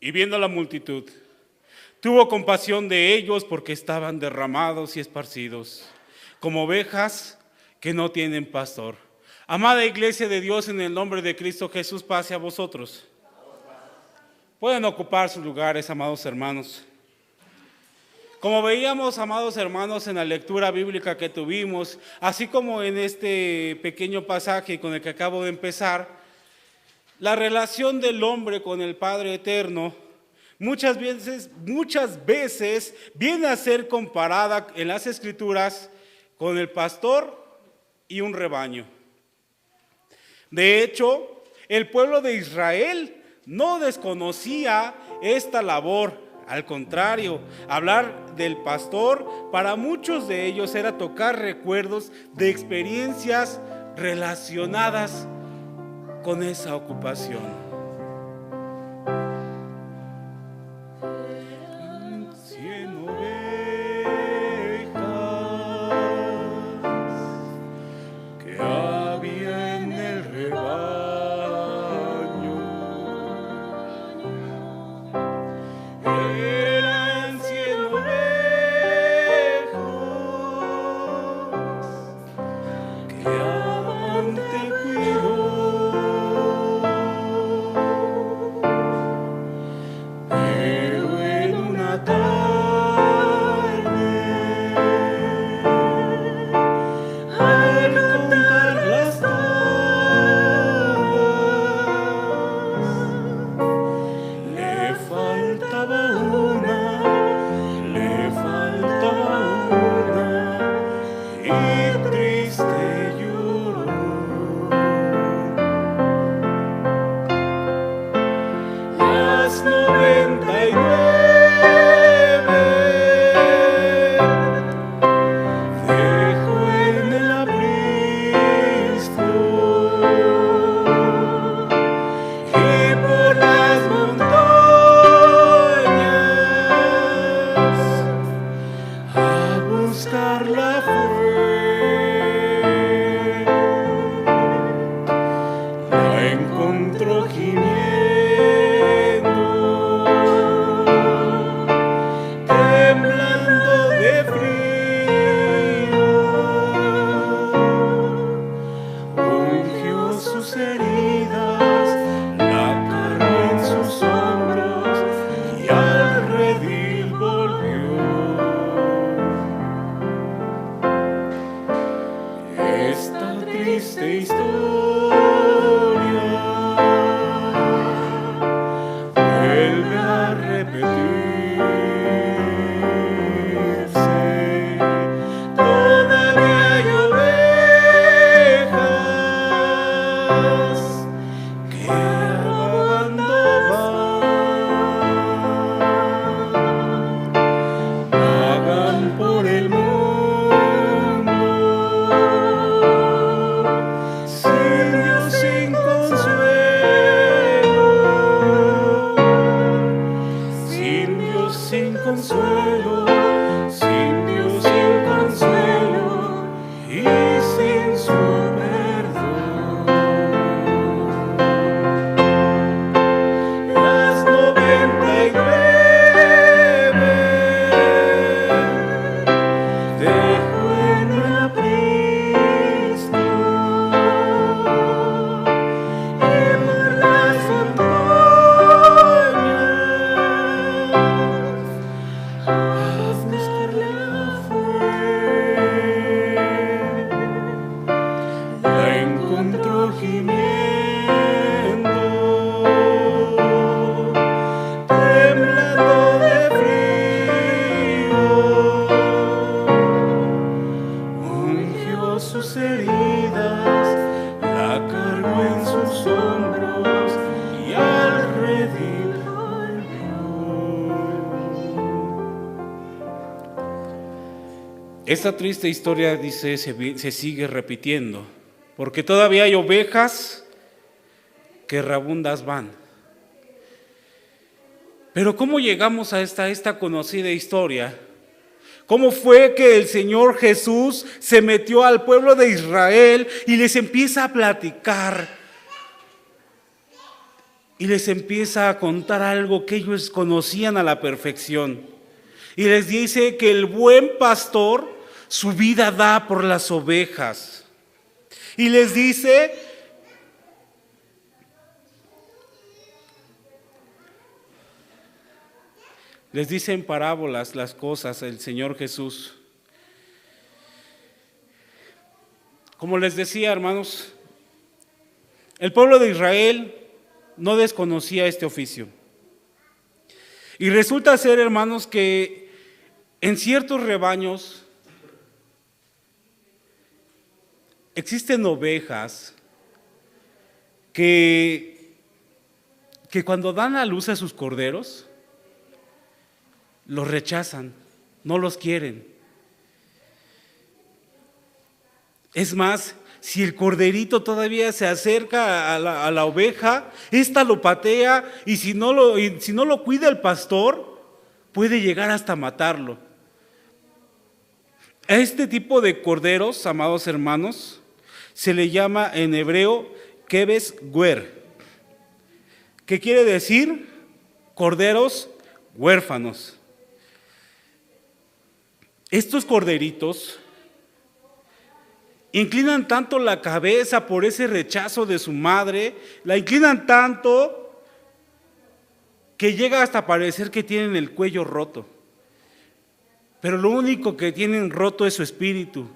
Y viendo la multitud, tuvo compasión de ellos porque estaban derramados y esparcidos, como ovejas que no tienen pastor. Amada Iglesia de Dios, en el nombre de Cristo Jesús, pase a vosotros. Pueden ocupar sus lugares, amados hermanos. Como veíamos, amados hermanos, en la lectura bíblica que tuvimos, así como en este pequeño pasaje con el que acabo de empezar, la relación del hombre con el Padre Eterno muchas veces viene a ser comparada en las Escrituras con el pastor y un rebaño. De hecho, el pueblo de Israel no desconocía esta labor. Al contrario, hablar del pastor para muchos de ellos era tocar recuerdos de experiencias relacionadas con esa ocupación. Esta triste historia, dice, se sigue repitiendo, porque todavía hay ovejas que errabundas van. Pero ¿cómo llegamos a esta conocida historia? ¿Cómo fue que el Señor Jesús se metió al pueblo de Israel y les empieza a platicar y les empieza a contar algo que ellos conocían a la perfección. Y les dice que el buen pastor su vida da por las ovejas. Y les dice en parábolas las cosas el Señor Jesús. Como les decía, hermanos, el pueblo de Israel no desconocía este oficio. Y resulta ser, hermanos, que en ciertos rebaños existen ovejas que cuando dan a luz a sus corderos, los rechazan, no los quieren. Es más, si el corderito todavía se acerca a la oveja, ésta lo patea y si no lo cuida el pastor, puede llegar hasta matarlo. A este tipo de corderos, amados hermanos, se le llama en hebreo keves guer, que quiere decir corderos huérfanos. Estos corderitos inclinan tanto la cabeza por ese rechazo de su madre, la inclinan tanto que llega hasta parecer que tienen el cuello roto. Pero lo único que tienen roto es su espíritu.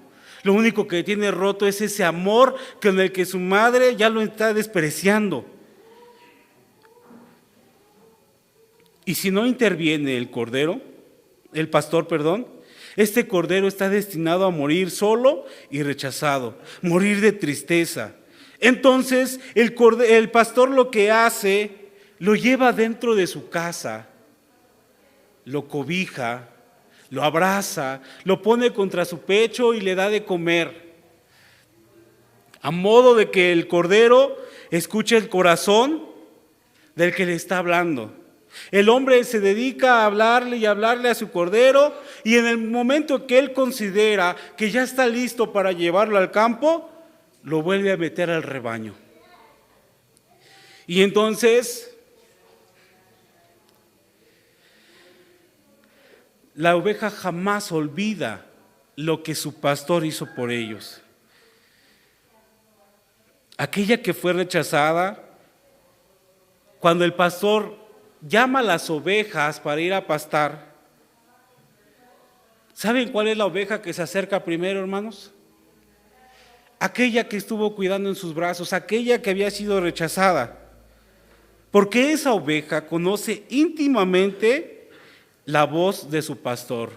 Lo único que tiene roto es ese amor con el que su madre ya lo está despreciando. Y si no interviene el pastor, este cordero está destinado a morir solo y rechazado, morir de tristeza. Entonces el pastor lo que hace, lo lleva dentro de su casa, lo cobija, lo abraza, lo pone contra su pecho y le da de comer, a modo de que el cordero escuche el corazón del que le está hablando. El hombre se dedica a hablarle y hablarle a su cordero, y en el momento que él considera que ya está listo para llevarlo al campo, lo vuelve a meter al rebaño. Y entonces la oveja jamás olvida lo que su pastor hizo por ellos. Aquella que fue rechazada, cuando el pastor llama a las ovejas para ir a pastar, ¿saben cuál es la oveja que se acerca primero, hermanos? Aquella que estuvo cuidando en sus brazos, aquella que había sido rechazada. Porque esa oveja conoce íntimamente la voz de su pastor.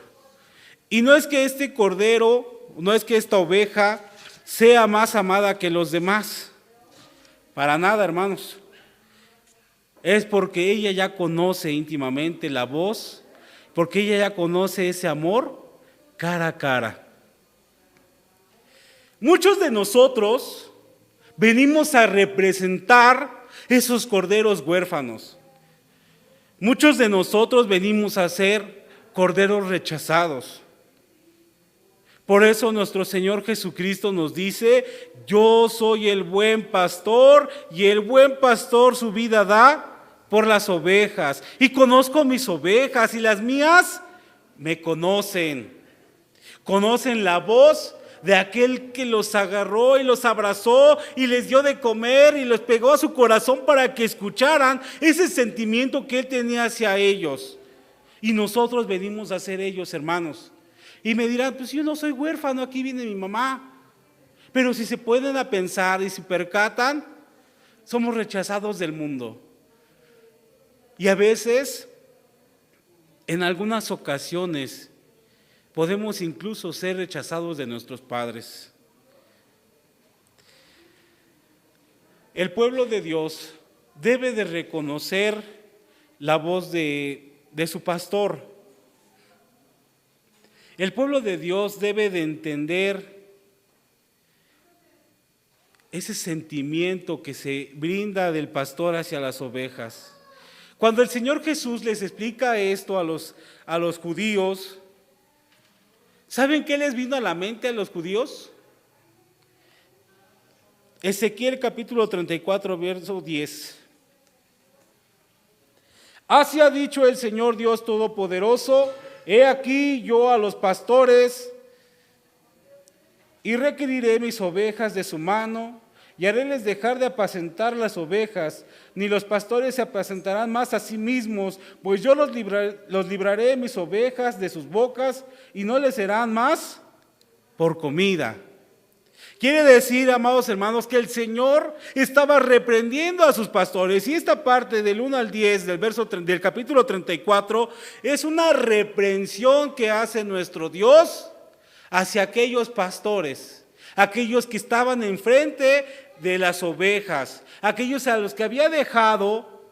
Y no es que este cordero, no es que esta oveja sea más amada que los demás. Para nada, hermanos. Es porque ella ya conoce íntimamente la voz, porque ella ya conoce ese amor cara a cara. Muchos de nosotros venimos a representar esos corderos huérfanos. Muchos de nosotros venimos a ser corderos rechazados. Por eso nuestro Señor Jesucristo nos dice: yo soy el buen pastor y el buen pastor su vida da por las ovejas. Y conozco mis ovejas y las mías me conocen. Conocen la voz de aquel que los agarró y los abrazó y les dio de comer y los pegó a su corazón para que escucharan ese sentimiento que él tenía hacia ellos. Y nosotros venimos a ser ellos, hermanos. Y me dirán: pues yo no soy huérfano, aquí viene mi mamá. Pero si se pueden a pensar y se percatan, somos rechazados del mundo. Y a veces, en algunas ocasiones, podemos incluso ser rechazados de nuestros padres. El pueblo de Dios debe de reconocer la voz de su pastor. El pueblo de Dios debe de entender ese sentimiento que se brinda del pastor hacia las ovejas. Cuando el Señor Jesús les explica esto a los judíos, ¿saben qué les vino a la mente a los judíos? Ezequiel capítulo 34, verso 10. Así ha dicho el Señor Dios Todopoderoso: he aquí yo a los pastores y requeriré mis ovejas de su mano, y haréles dejar de apacentar las ovejas, ni los pastores se apacentarán más a sí mismos, pues yo los libraré mis ovejas de sus bocas, y no les serán más por comida. Quiere decir, amados hermanos, que el Señor estaba reprendiendo a sus pastores, y esta parte del 1 al 10 del capítulo 34 es una reprensión que hace nuestro Dios hacia aquellos pastores, aquellos que estaban enfrente de las ovejas, aquellos a los que había dejado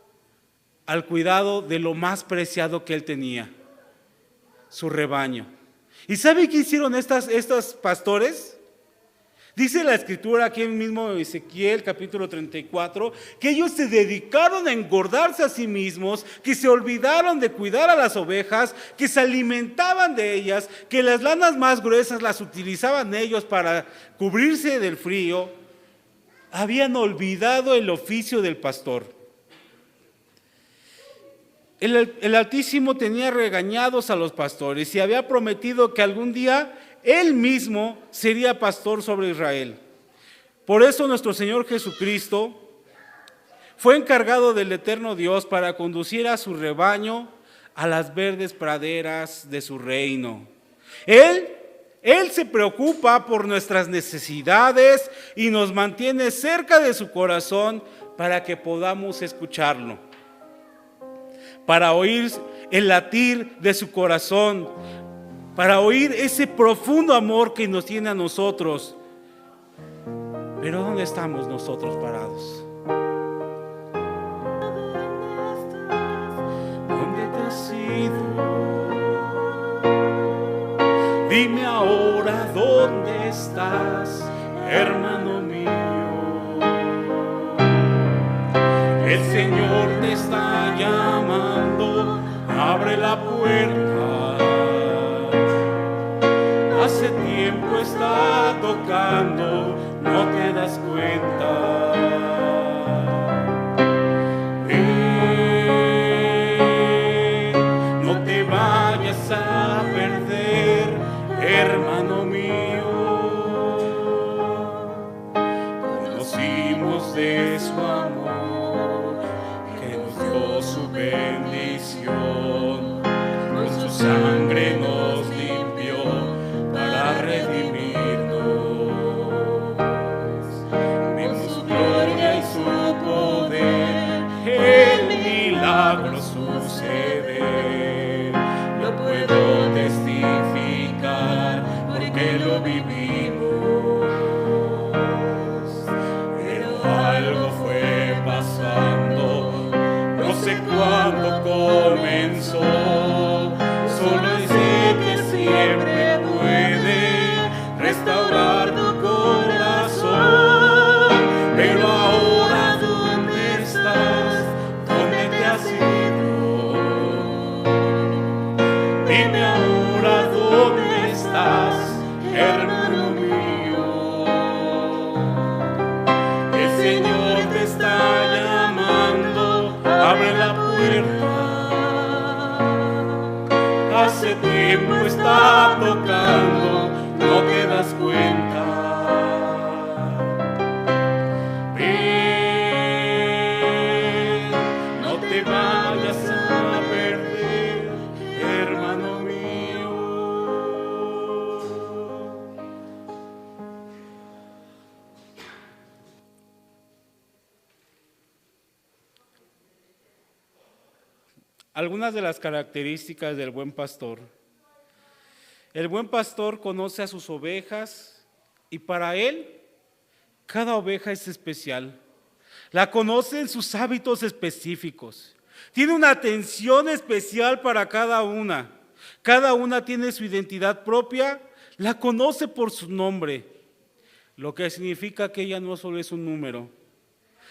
al cuidado de lo más preciado que él tenía, su rebaño. ¿Y sabe qué hicieron estos pastores? Dice la Escritura aquí en mismo Ezequiel capítulo 34, que ellos se dedicaron a engordarse a sí mismos, que se olvidaron de cuidar a las ovejas, que se alimentaban de ellas, que las lanas más gruesas las utilizaban ellos para cubrirse del frío. Habían olvidado el oficio del pastor. El Altísimo tenía regañados a los pastores y había prometido que algún día Él mismo sería pastor sobre Israel. Por eso nuestro Señor Jesucristo fue encargado del eterno Dios para conducir a su rebaño a las verdes praderas de su reino. Él se preocupa por nuestras necesidades y nos mantiene cerca de su corazón para que podamos escucharlo, para oír el latir de su corazón, para oír ese profundo amor que nos tiene a nosotros. Pero ¿dónde estamos nosotros parados? ¿Dónde te has ido? Dime ahora dónde estás, hermano mío. El Señor te está llamando, abre la puerta. Hace tiempo está tocando, no te das cuenta. No te vayas a perder, hermano mío. Conocimos de su amor, que nos dio su bendición, con su sangre nos limpió para redimirnos. Vimos su gloria y su poder, el milagro suceder. Lo puedo testificar porque lo vivimos. Pero algo fue pasando, no sé cuándo comenzó. Solo sé que siempre puede restaurar tu corazón. Pero ahora, ¿dónde estás? ¿Dónde te has ido? Dime ahora dónde estás, hermano mío. El Señor te está llamando, abre la puerta. Hace tiempo está tocando, no te das cuenta. Ven, no te vayas a perder, hermano mío. Algunas de las características del buen pastor. El buen pastor conoce a sus ovejas y para él cada oveja es especial. La conoce en sus hábitos específicos. Tiene una atención especial para cada una. Cada una tiene su identidad propia, la conoce por su nombre, lo que significa que ella no solo es un número,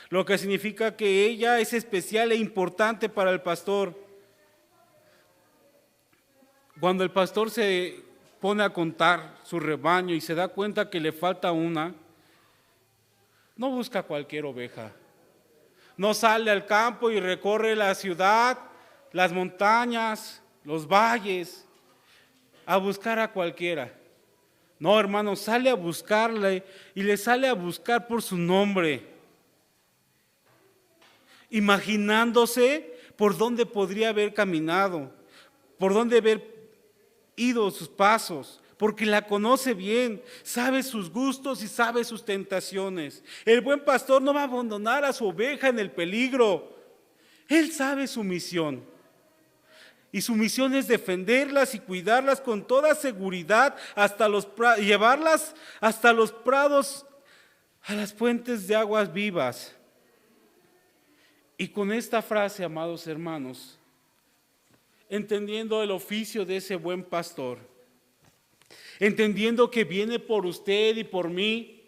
lo que significa que ella es especial e importante para el pastor. Cuando el pastor se pone a contar su rebaño y se da cuenta que le falta una, no busca cualquier oveja, no sale al campo y recorre la ciudad las montañas, los valles, a buscar a cualquiera. No, hermano, sale a buscarle y le sale a buscar por su nombre, imaginándose por dónde podría haber caminado, por dónde haber ido sus pasos, porque la conoce bien, sabe sus gustos y sabe sus tentaciones. El buen pastor no va a abandonar a su oveja en el peligro. Él sabe su misión. Y su misión es defenderlas y cuidarlas con toda seguridad, llevarlas hasta los prados, a las fuentes de aguas vivas. Y con esta frase, amados hermanos, entendiendo el oficio de ese buen pastor, entendiendo que viene por usted y por mí,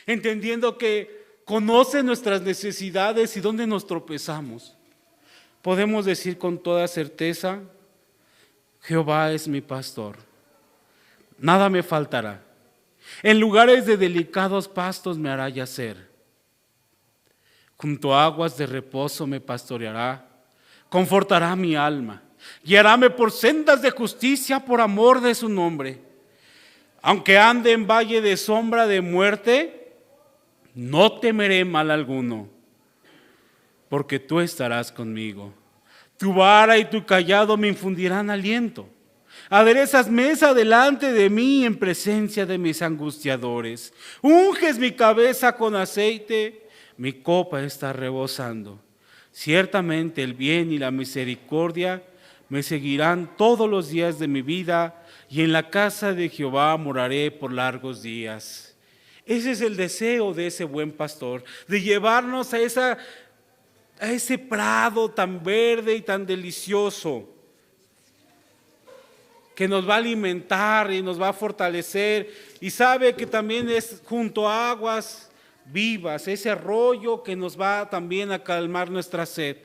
entendiendo que conoce nuestras necesidades y dónde nos tropezamos, podemos decir con toda certeza: Jehová es mi pastor, nada me faltará. En lugares de delicados pastos me hará yacer. Junto a aguas de reposo me pastoreará, confortará mi alma, guiaráme por sendas de justicia por amor de su nombre. Aunque ande en valle de sombra de muerte, no temeré mal alguno, porque tú estarás conmigo. Tu vara y tu cayado me infundirán aliento. Aderezas mesa delante de mí en presencia de mis angustiadores. Unges mi cabeza con aceite, mi copa está rebosando. Ciertamente el bien y la misericordia me seguirán todos los días de mi vida, y en la casa de Jehová moraré por largos días. Ese es el deseo de ese buen pastor, de llevarnos a ese prado tan verde y tan delicioso, que nos va a alimentar y nos va a fortalecer, y sabe que también es junto a aguas vivas, ese arroyo que nos va también a calmar nuestra sed.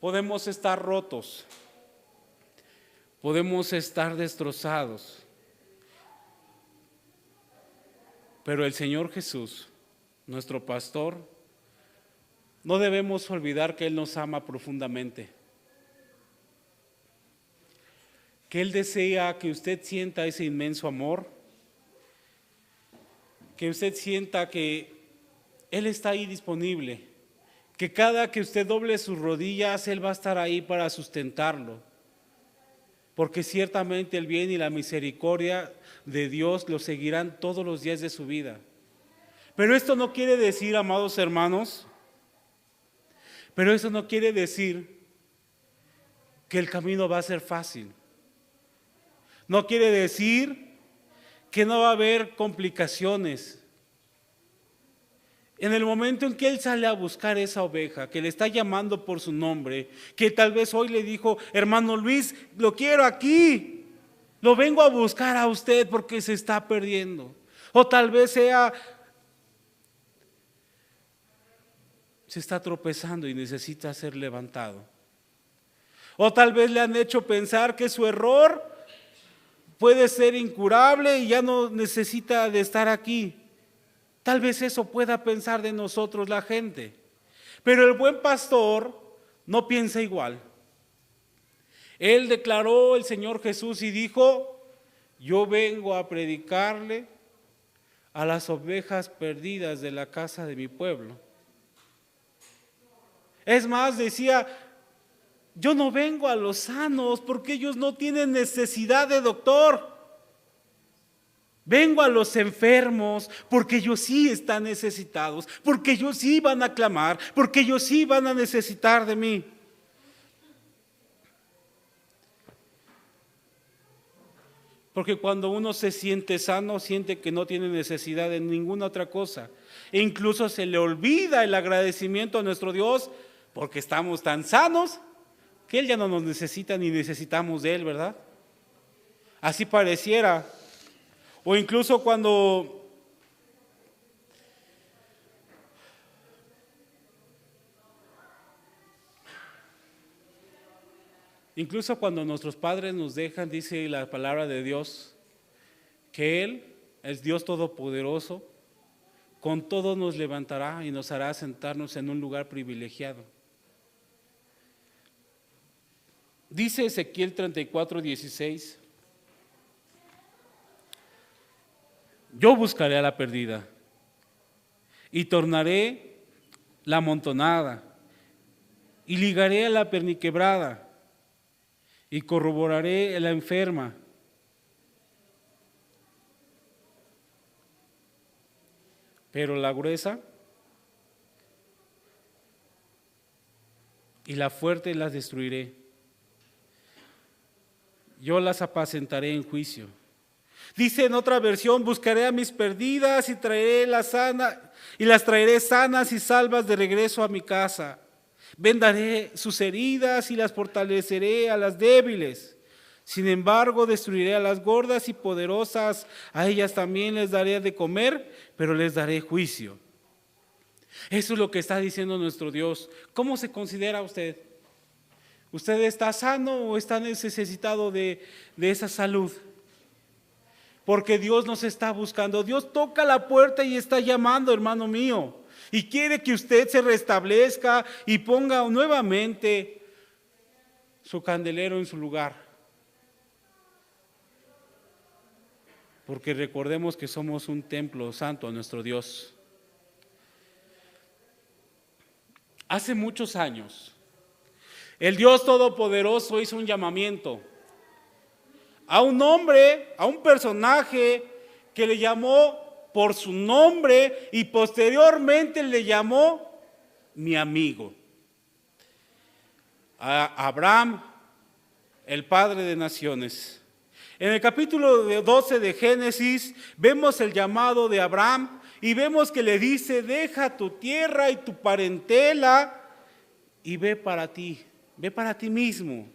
Podemos estar rotos, podemos estar destrozados, pero el Señor Jesús, nuestro pastor, no debemos olvidar que Él nos ama profundamente, que Él desea que usted sienta ese inmenso amor, que usted sienta que Él está ahí disponible, que cada que usted doble sus rodillas, Él va a estar ahí para sustentarlo, porque ciertamente el bien y la misericordia de Dios lo seguirán todos los días de su vida. Pero esto no quiere decir, amados hermanos, pero eso no quiere decir que el camino va a ser fácil. No quiere decir que no va a haber complicaciones. En el momento en que Él sale a buscar esa oveja, que le está llamando por su nombre, que tal vez hoy le dijo: hermano Luis, lo quiero aquí, lo vengo a buscar a usted porque se está perdiendo. O tal vez se está tropezando y necesita ser levantado. O tal vez le han hecho pensar que su error puede ser incurable y ya no necesita de estar aquí. Tal vez eso pueda pensar de nosotros la gente. Pero el buen pastor no piensa igual. Él declaró el Señor Jesús y dijo: yo vengo a predicarle a las ovejas perdidas de la casa de mi pueblo. Es más, decía: yo no vengo a los sanos porque ellos no tienen necesidad de doctor. Vengo a los enfermos porque ellos sí están necesitados, porque ellos sí van a clamar, porque ellos sí van a necesitar de mí. Porque cuando uno se siente sano, siente que no tiene necesidad de ninguna otra cosa. E incluso se le olvida el agradecimiento a nuestro Dios, porque estamos tan sanos que Él ya no nos necesita ni necesitamos de Él, ¿verdad? Así pareciera. O incluso cuando nuestros padres nos dejan, dice la palabra de Dios, que Él es Dios Todopoderoso, con todo nos levantará y nos hará sentarnos en un lugar privilegiado. Dice Ezequiel 34:16, yo buscaré a la perdida y tornaré la amontonada y ligaré a la perniquebrada y corroboraré a la enferma. Pero la gruesa y la fuerte las destruiré. Yo las apacentaré en juicio. Dice en otra versión, buscaré a mis perdidas y las traeré sanas y salvas de regreso a mi casa. Vendaré sus heridas y las fortaleceré a las débiles. Sin embargo, destruiré a las gordas y poderosas, a ellas también les daré de comer, pero les daré juicio. Eso es lo que está diciendo nuestro Dios. ¿Cómo se considera usted? ¿Usted está sano o está necesitado de esa salud? Porque Dios nos está buscando. Dios toca la puerta y está llamando, hermano mío. Y quiere que usted se restablezca y ponga nuevamente su candelero en su lugar. Porque recordemos que somos un templo santo a nuestro Dios. Hace muchos años, el Dios Todopoderoso hizo un llamamiento a un hombre, a un personaje que le llamó por su nombre y posteriormente le llamó mi amigo. A Abraham, el padre de naciones. En el capítulo 12 de Génesis vemos el llamado de Abraham y vemos que le dice, deja tu tierra y tu parentela y ve para ti mismo.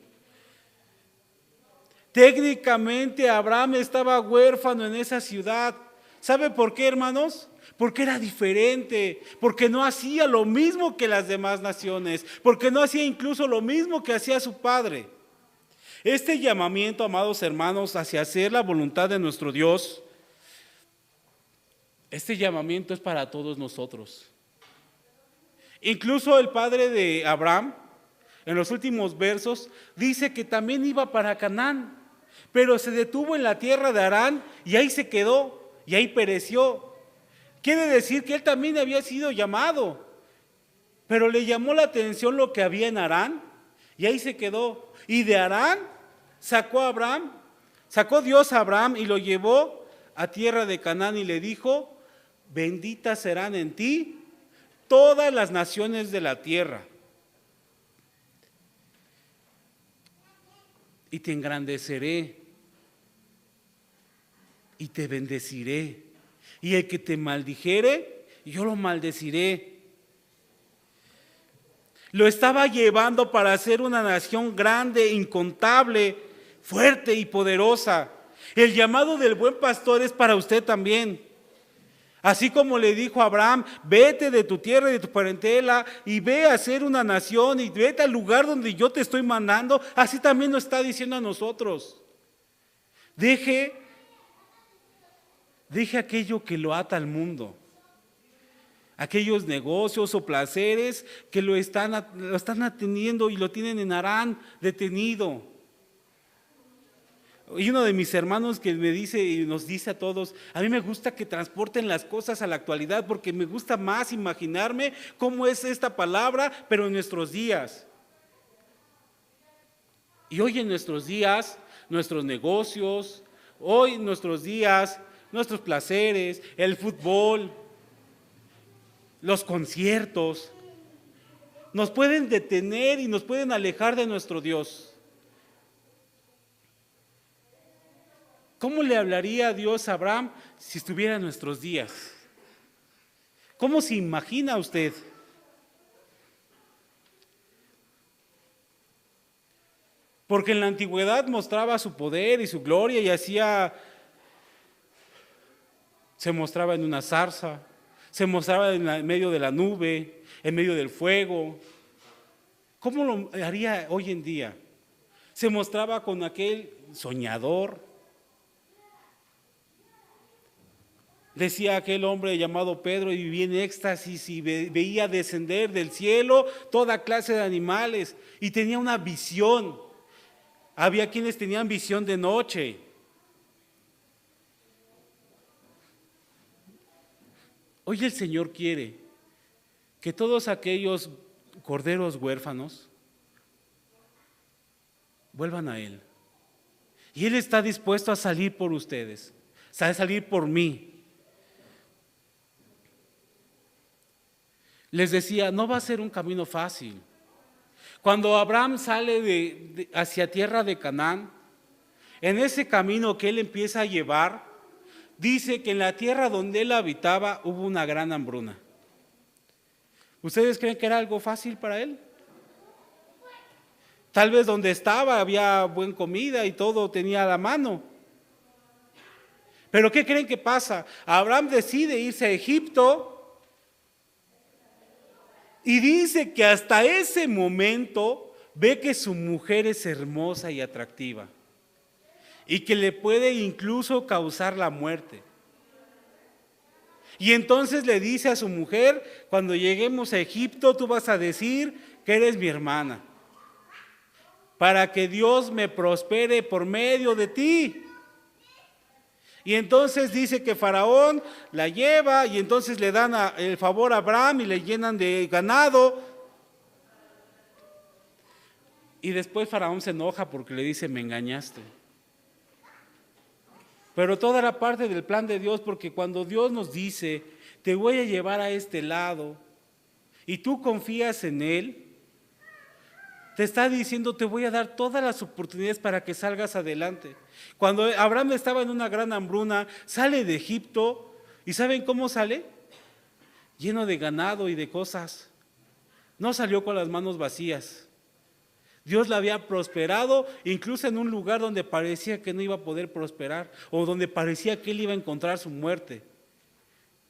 Técnicamente Abraham estaba huérfano en esa ciudad. ¿Sabe por qué, hermanos? Porque era diferente, porque no hacía lo mismo que las demás naciones, porque no hacía incluso lo mismo que hacía su padre. Este llamamiento, amados hermanos, hacia hacer la voluntad de nuestro Dios, este llamamiento es para todos nosotros. Incluso el padre de Abraham, en los últimos versos, dice que también iba para Canaán, pero se detuvo en la tierra de Harán y ahí se quedó y ahí pereció. Quiere decir que él también había sido llamado, pero le llamó la atención lo que había en Harán y ahí se quedó. Y de Harán sacó Dios a Abraham y lo llevó a tierra de Canaán y le dijo, benditas serán en ti todas las naciones de la tierra. Y te engrandeceré y te bendeciré. Y el que te maldijere, yo lo maldeciré. Lo estaba llevando para ser una nación grande, incontable, fuerte y poderosa. El llamado del buen pastor es para usted también. Así como le dijo a Abraham, vete de tu tierra y de tu parentela y ve a ser una nación y vete al lugar donde yo te estoy mandando, así también nos está diciendo a nosotros. Deje aquello que lo ata al mundo, aquellos negocios o placeres que lo están atendiendo y lo tienen en Harán detenido. Y uno de mis hermanos que me dice y nos dice a todos, a mí me gusta que transporten las cosas a la actualidad porque me gusta más imaginarme cómo es esta palabra, pero en nuestros días. Y hoy en nuestros días, nuestros negocios, hoy en nuestros días, nuestros placeres, el fútbol, los conciertos, nos pueden detener y nos pueden alejar de nuestro Dios. ¿Cómo le hablaría Dios a Abraham si estuviera en nuestros días? ¿Cómo se imagina usted? Porque en la antigüedad mostraba su poder y su gloria y se mostraba en una zarza, se mostraba en medio de la nube, en medio del fuego. ¿Cómo lo haría hoy en día? Se mostraba con aquel soñador. decía aquel hombre llamado Pedro, y vivía en éxtasis y veía descender del cielo toda clase de animales y tenía una visión. Había quienes tenían visión de noche. Hoy el Señor quiere que todos aquellos corderos huérfanos vuelvan a Él. Y Él está dispuesto a salir por ustedes, a salir por mí. Les decía, no va a ser un camino fácil. Cuando Abraham sale hacia tierra de Canaán, en ese camino que él empieza a llevar, dice que en la tierra donde él habitaba hubo una gran hambruna. ¿Ustedes creen que era algo fácil para él? Tal vez donde estaba había buena comida y todo tenía a la mano. Pero ¿qué creen que pasa? Abraham decide irse a Egipto y dice que hasta ese momento ve que su mujer es hermosa y atractiva y que le puede incluso causar la muerte. Y entonces le dice a su mujer, cuando lleguemos a Egipto tú vas a decir que eres mi hermana, para que Dios me prospere por medio de ti. Y entonces dice que Faraón la lleva y entonces le dan el favor a Abraham y le llenan de ganado. Y después Faraón se enoja porque le dice, me engañaste. Pero toda era parte del plan de Dios, porque cuando Dios nos dice, te voy a llevar a este lado, y tú confías en Él, te está diciendo, te voy a dar todas las oportunidades para que salgas adelante. Cuando Abraham estaba en una gran hambruna, sale de Egipto, ¿y saben cómo sale? Lleno de ganado y de cosas. No salió con las manos vacías. Dios la había prosperado, incluso en un lugar donde parecía que no iba a poder prosperar, o donde parecía que él iba a encontrar su muerte.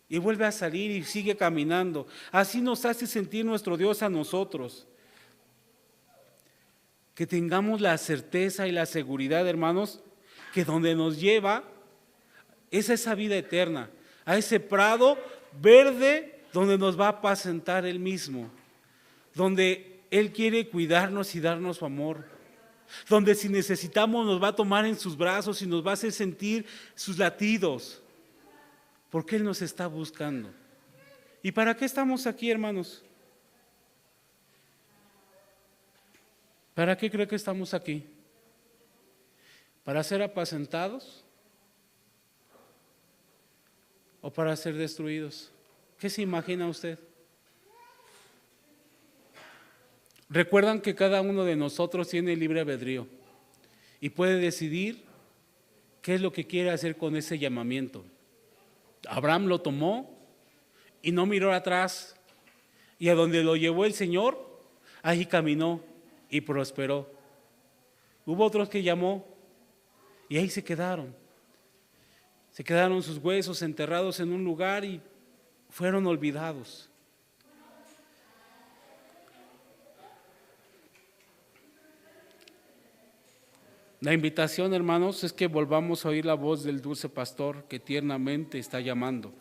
Y vuelve a salir y sigue caminando. Así nos hace sentir nuestro Dios a nosotros. Que tengamos la certeza y la seguridad, hermanos, que donde nos lleva es esa vida eterna, a ese prado verde donde nos va a apacentar Él mismo, donde Él quiere cuidarnos y darnos su amor, donde si necesitamos nos va a tomar en sus brazos y nos va a hacer sentir sus latidos, porque Él nos está buscando. ¿Y para qué estamos aquí, hermanos? ¿Para qué creo que estamos aquí? ¿Para ser apacentados? ¿O para ser destruidos? ¿Qué se imagina usted? Recuerdan que cada uno de nosotros tiene libre albedrío y puede decidir qué es lo que quiere hacer con ese llamamiento. Abraham lo tomó y no miró atrás, y a donde lo llevó el Señor, ahí caminó y prosperó. Hubo otros que llamó y ahí se quedaron sus huesos enterrados en un lugar y fueron olvidados. La invitación, hermanos, es que volvamos a oír la voz del dulce pastor que tiernamente está llamando,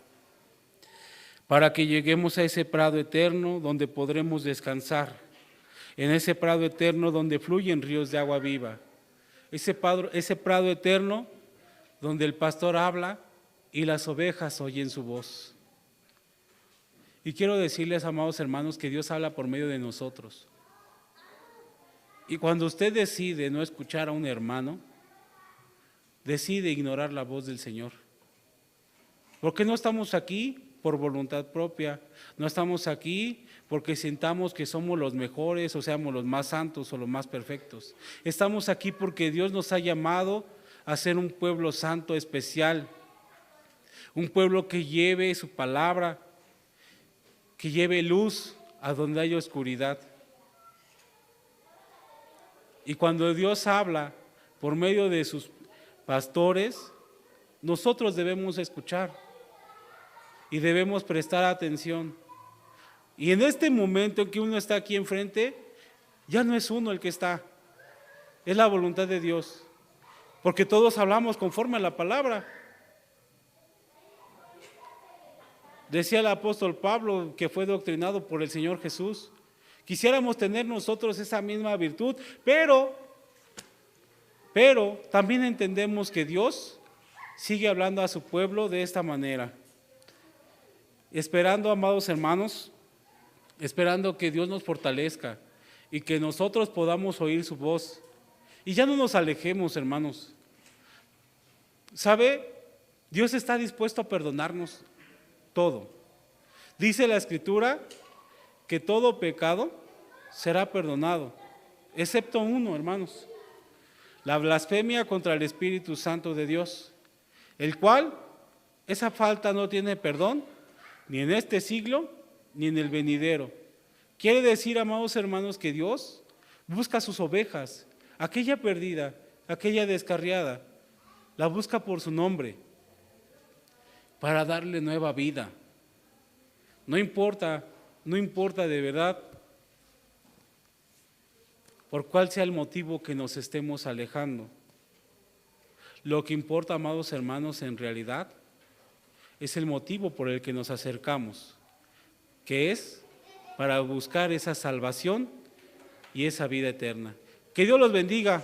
para que lleguemos a ese prado eterno donde podremos descansar, en ese prado eterno donde fluyen ríos de agua viva, ese prado eterno donde el pastor habla y las ovejas oyen su voz. Y quiero decirles, amados hermanos, que Dios habla por medio de nosotros. Y cuando usted decide no escuchar a un hermano, decide ignorar la voz del Señor. Porque no estamos aquí por voluntad propia, no estamos aquí porque sintamos que somos los mejores o seamos los más santos o los más perfectos. Estamos aquí porque Dios nos ha llamado a ser un pueblo santo especial, un pueblo que lleve su palabra, que lleve luz a donde hay oscuridad. Y cuando Dios habla por medio de sus pastores, nosotros debemos escuchar y debemos prestar atención. Y en este momento en que uno está aquí enfrente, ya no es uno el que está, es la voluntad de Dios, porque todos hablamos conforme a la palabra. Decía el apóstol Pablo, que fue doctrinado por el Señor Jesús. Quisiéramos tener nosotros esa misma virtud, pero también entendemos que Dios sigue hablando a su pueblo de esta manera. Esperando, amados hermanos, esperando que Dios nos fortalezca y que nosotros podamos oír su voz. Y ya no nos alejemos, hermanos. ¿Sabe? Dios está dispuesto a perdonarnos todo. Dice la Escritura que todo pecado será perdonado, excepto uno, hermanos: la blasfemia contra el Espíritu Santo de Dios, el cual, esa falta no tiene perdón, ni en este siglo, ni en el venidero. Quiere decir, amados hermanos, que Dios busca a sus ovejas, aquella perdida, aquella descarriada, la busca por su nombre, para darle nueva vida. No importa de verdad por cuál sea el motivo que nos estemos alejando. Lo que importa, amados hermanos, en realidad es el motivo por el que nos acercamos, que es para buscar esa salvación y esa vida eterna. Que Dios los bendiga.